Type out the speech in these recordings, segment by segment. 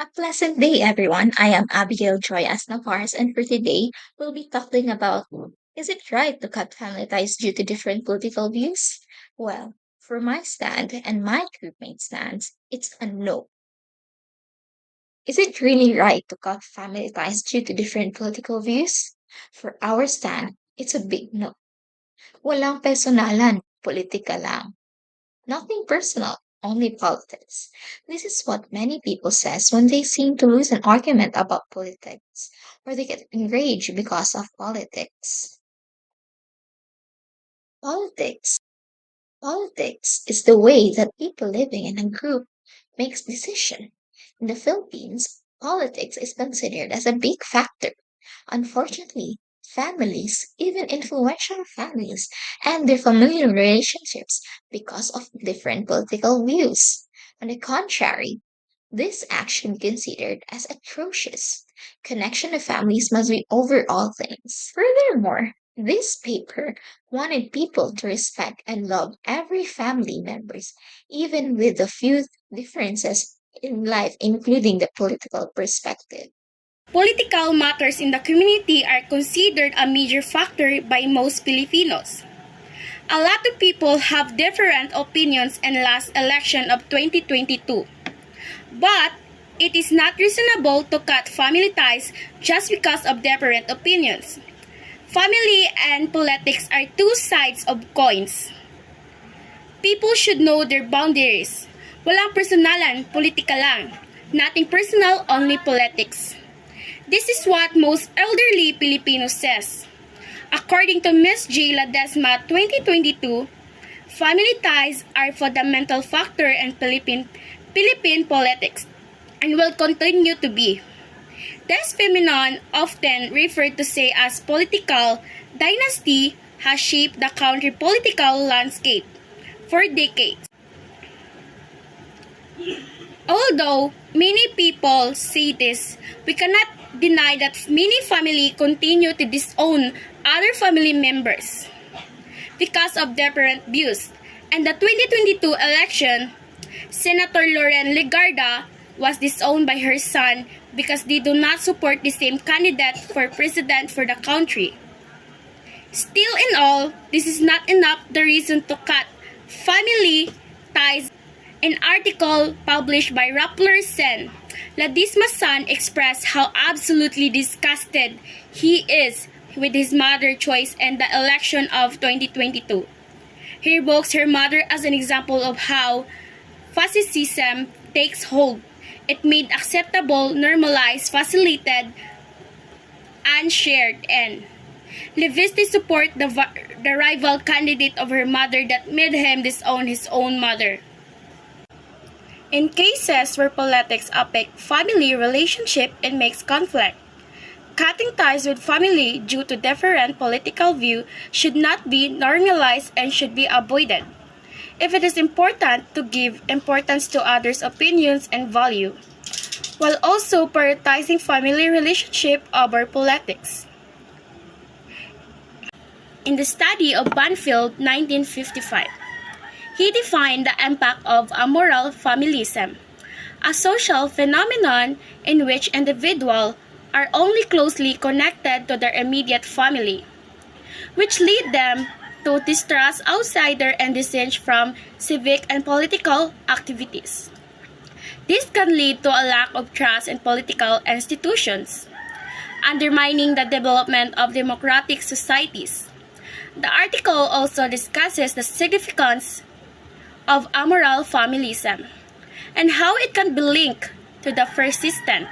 A pleasant day, everyone. I am Abigailjoy S. Navarez, and for today, we'll be talking about is it right to cut family ties due to different political views? Well, for my stand and my groupmate stands, it's a no. Is it really right to cut family ties due to different political views? For our stand, it's a big no. Walang personalan, politika lang. Nothing personal, only politics. This is what many people says when they seem to lose an argument about politics, or they get enraged because of politics. Politics. Politics is the way that people living in a group makes decision. In the Philippines, politics is considered as a big factor. Unfortunately, families, even influential families, and their familial relationships because of different political views. On the contrary, this action considered as atrocious. Connection of families must be over all things. Furthermore, this paper wanted people to respect and love every family members, even with the few differences in life, including the political perspective. Political matters in the community are considered a major factor by most Filipinos. A lot of people have different opinions in last election of 2022. But it is not reasonable to cut family ties just because of different opinions. Family and politics are two sides of coins. People should know their boundaries. Walang personalan, politika lang. Nothing personal, only politics. This is what most elderly Filipinos says. According to Ms. J. Ledesma 2022, family ties are a fundamental factor in Philippine politics and will continue to be. This phenomenon, often referred to say as political dynasty, has shaped the country political landscape for decades. Although many people say this, we cannot deny that many families continue to disown other family members because of different views. And the 2022 election, Senator Loren Legarda was disowned by her son because they do not support the same candidate for president for the country. Still in all, this is not enough the reason to cut family ties. An article published by Rappler Sen, Ledesma's son expressed how absolutely disgusted he is with his mother's choice in the election of 2022. He evokes her mother as an example of how fascism takes hold. It made acceptable, normalized, facilitated, and shared, and Levisti support the rival candidate of her mother that made him disown his own mother. In cases where politics affect family relationship and makes conflict, cutting ties with family due to different political view should not be normalized and should be avoided. If it is important to give importance to others' opinions and value, while also prioritizing family relationship over politics. In the study of Banfield 1955, he defined the impact of amoral familism, a social phenomenon in which individuals are only closely connected to their immediate family, which lead them to distrust outsider and dissent from civic and political activities. This can lead to a lack of trust in political institutions, undermining the development of democratic societies. The article also discusses the significance of amoral familism and how it can be linked to the persistent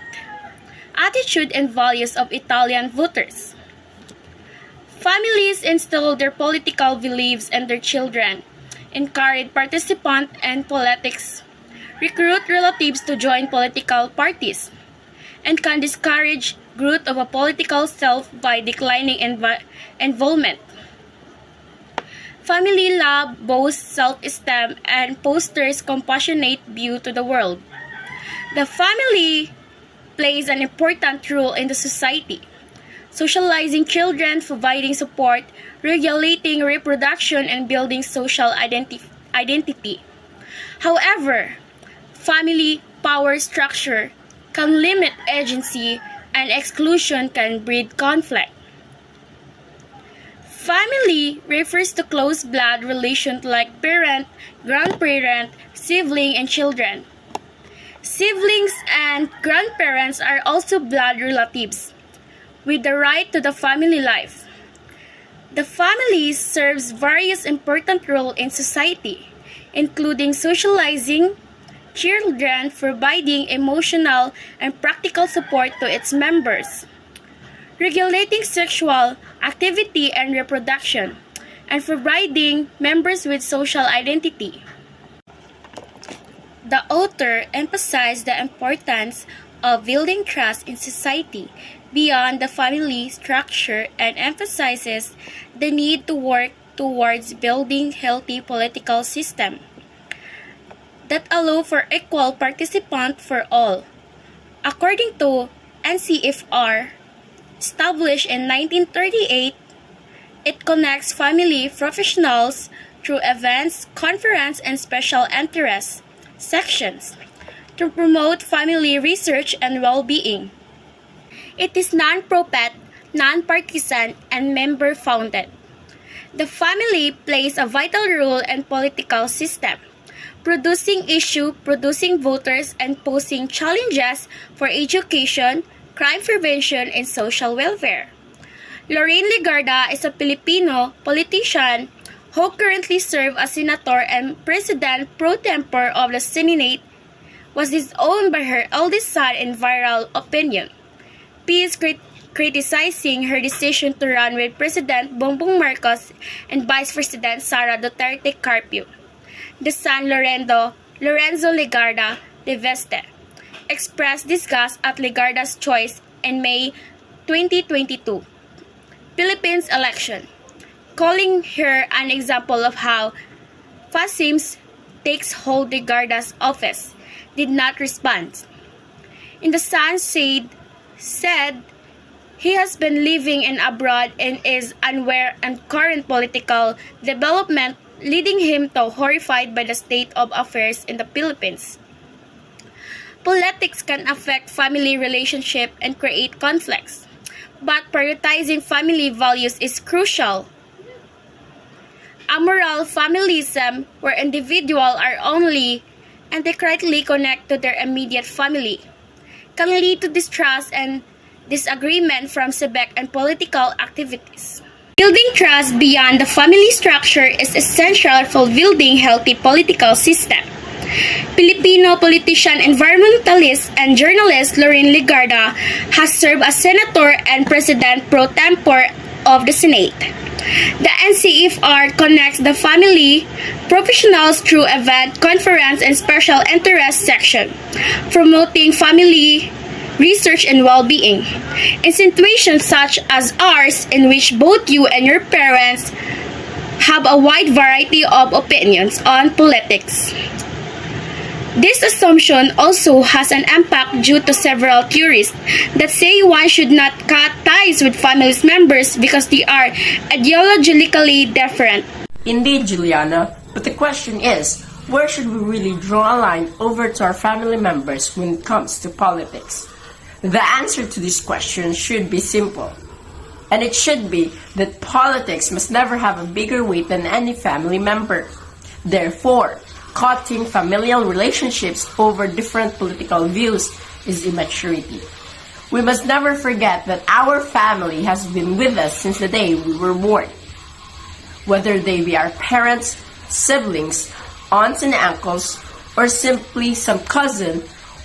attitude and values of Italian voters. Families instill their political beliefs in their children, encourage participants in politics, recruit relatives to join political parties, and can discourage growth of a political self by declining involvement. Family love boasts self-esteem and fosters compassionate view to the world. The family plays an important role in the society, socializing children, providing support, regulating reproduction, and building social identity. However, family power structure can limit agency, and exclusion can breed conflict. Family refers to close blood relations like parent, grandparent, sibling, and children. Siblings and grandparents are also blood relatives, with the right to the family life. The family serves various important roles in society, including socializing children, providing emotional and practical support to its members, regulating sexual activity and reproduction, and providing members with social identity. The author emphasized the importance of building trust in society beyond the family structure and emphasizes the need to work towards building healthy political system that allow for equal participation for all. According to NCFR, established in 1938, it connects family professionals through events, conferences, and special interest sections to promote family research and well-being. It is non-profit, non-partisan, and member-founded. The family plays a vital role in political system, producing issues, producing voters, and posing challenges for education, crime prevention, and social welfare. Lorraine Legarda is a Filipino politician who currently serves as senator and president pro tempore of the Senate, was disowned by her eldest son in viral opinion. Peace criticizing her decision to run with President Bongbong Marcos and Vice President Sara Duterte Carpio. The son Lorenzo Legarda de Veste expressed disgust at Legarda's choice in May 2022 Philippines election, calling her an example of how fascism takes hold. Legarda's office did not respond. In the Sun said he has been living in abroad and is unaware of current political development, leading him to horrified by the state of affairs in the Philippines. Politics can affect family relationship and create conflicts, but prioritizing family values is crucial. Amoral familism, where individuals are only and they correctly connect to their immediate family, can lead to distrust and disagreement from civic and political activities. Building trust beyond the family structure is essential for building healthy political system. Filipino politician, environmentalist, and journalist Lorraine Legarda has served as senator and president pro tempore of the Senate. The NCFR connects the family professionals through event, conference, and special interest section, promoting family research and well-being. In situations such as ours, in which both you and your parents have a wide variety of opinions on politics, this assumption also has an impact due to several theories that say one should not cut ties with family members because they are ideologically different. Indeed, Jileanna, but the question is, where should we really draw a line over to our family members when it comes to politics? The answer to this question should be simple. And it should be that politics must never have a bigger weight than any family member. Therefore, cutting familial relationships over different political views is immaturity. We must never forget that our family has been with us since the day we were born. Whether they be our parents, siblings, aunts and uncles, or simply some cousin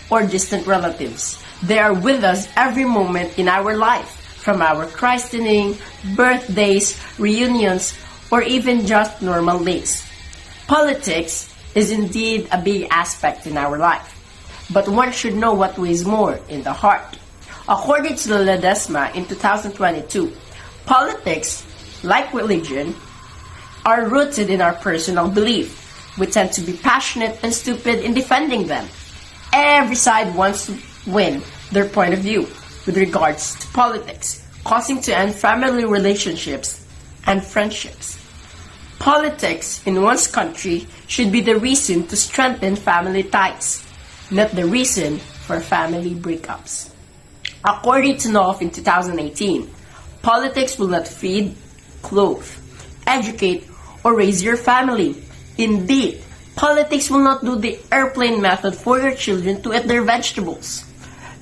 or distant relatives, they are with us every moment in our life, from our christening, birthdays, reunions, or even just normal days. Politics is indeed a big aspect in our life, but one should know what weighs more in the heart. According to the Ledesma in 2022, politics, like religion, are rooted in our personal belief. We tend to be passionate and stupid in defending them. Every side wants to win their point of view with regards to politics, causing to end family relationships and friendships. Politics in one's country should be the reason to strengthen family ties, not the reason for family breakups. According to NOF in 2018, politics will not feed, clothe, educate, or raise your family. Indeed, politics will not do the airplane method for your children to eat their vegetables,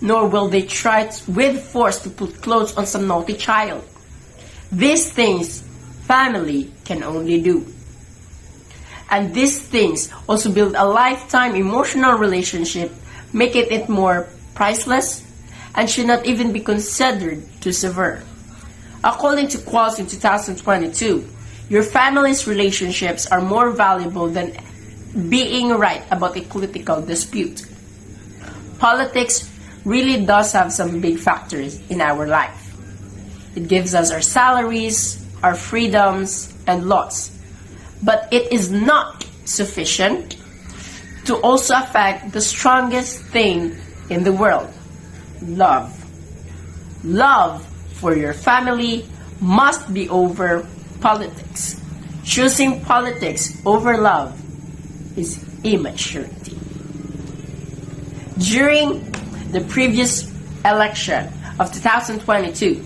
nor will they try with force to put clothes on some naughty child. These things family can only do. And these things also build a lifetime emotional relationship, making it more priceless, and should not even be considered too severe. According to Qualls in 2022, your family's relationships are more valuable than being right about a political dispute. Politics really does have some big factors in our life. It gives us our salaries, our freedoms, and laws. But it is not sufficient to also affect the strongest thing in the world, love. Love for your family must be over politics. Choosing politics over love is immaturity. During the previous election of 2022,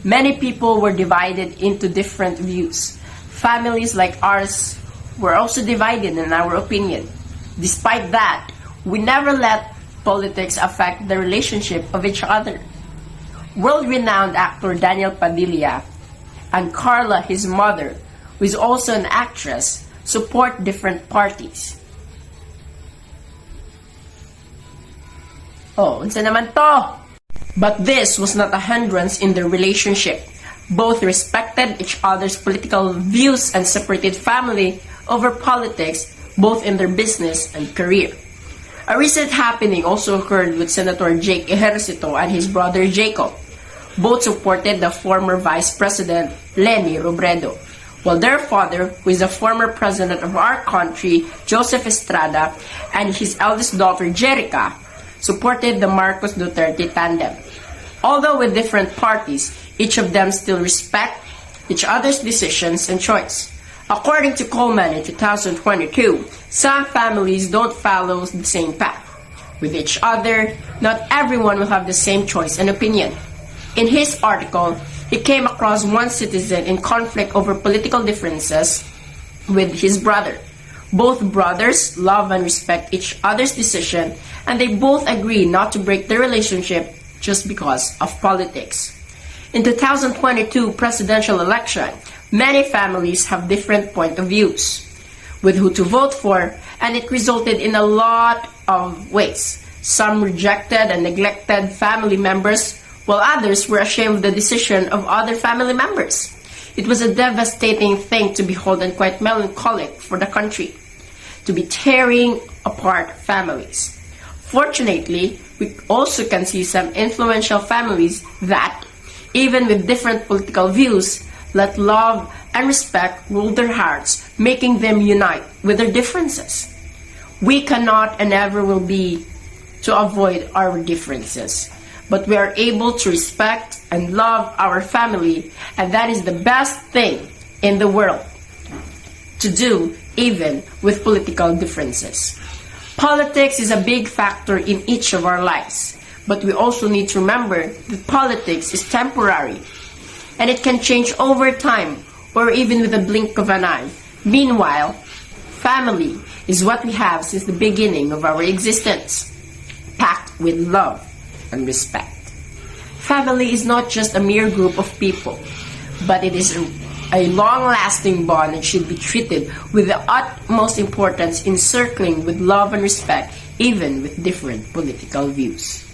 many people were divided into different views. Families like ours were also divided in our opinion. Despite that, we never let politics affect the relationship of each other. World-renowned actor Daniel Padilla and Carla, his mother, who is also an actress, support different parties. Oh, unsa naman to? But this was not a hindrance in their relationship. Both respected each other's political views and separated family over politics, both in their business and career. A recent happening also occurred with Senator Jake Ejercito and his brother Jacob. Both supported the former Vice President Leni Robredo, while their father, who is the former president of our country, Joseph Estrada, and his eldest daughter Jerica, supported the Marcos Duterte tandem. Although with different parties, each of them still respect each other's decisions and choice. According to Coleman in 2022, some families don't follow the same path. With each other, not everyone will have the same choice and opinion. In his article, he came across one citizen in conflict over political differences with his brother. Both brothers love and respect each other's decision, and they both agree not to break their relationship just because of politics. In 2022 presidential election, many families have different point of views with who to vote for, and it resulted in a lot of ways. Some rejected and neglected family members, while others were ashamed of the decision of other family members. It was a devastating thing to behold and quite melancholic for the country, to be tearing apart families. Fortunately, we also can see some influential families that, even with different political views, let love and respect rule their hearts, making them unite with their differences. We cannot and never will be to avoid our differences, but we are able to respect and love our family, and that is the best thing in the world to do, even with political differences. Politics is a big factor in each of our lives, but we also need to remember that politics is temporary, and it can change over time or even with a blink of an eye. Meanwhile, family is what we have since the beginning of our existence, packed with love and respect. Family is not just a mere group of people, but it is a long-lasting bond and should be treated with the utmost importance, encircling with love and respect, even with different political views.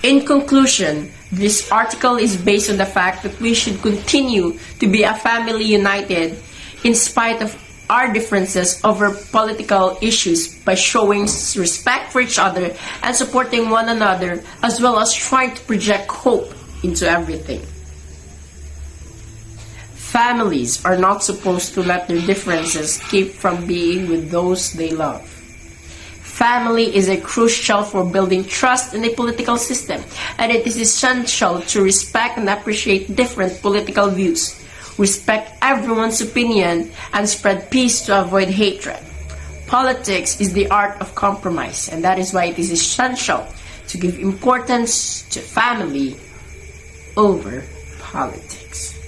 In conclusion, this article is based on the fact that we should continue to be a family united in spite of our differences over political issues by showing respect for each other and supporting one another, as well as trying to project hope into everything. Families are not supposed to let their differences keep from being with those they love. Family is a crucial for building trust in a political system, and it is essential to respect and appreciate different political views, respect everyone's opinion, and spread peace to avoid hatred. Politics is the art of compromise, and that is why it is essential to give importance to family over politics.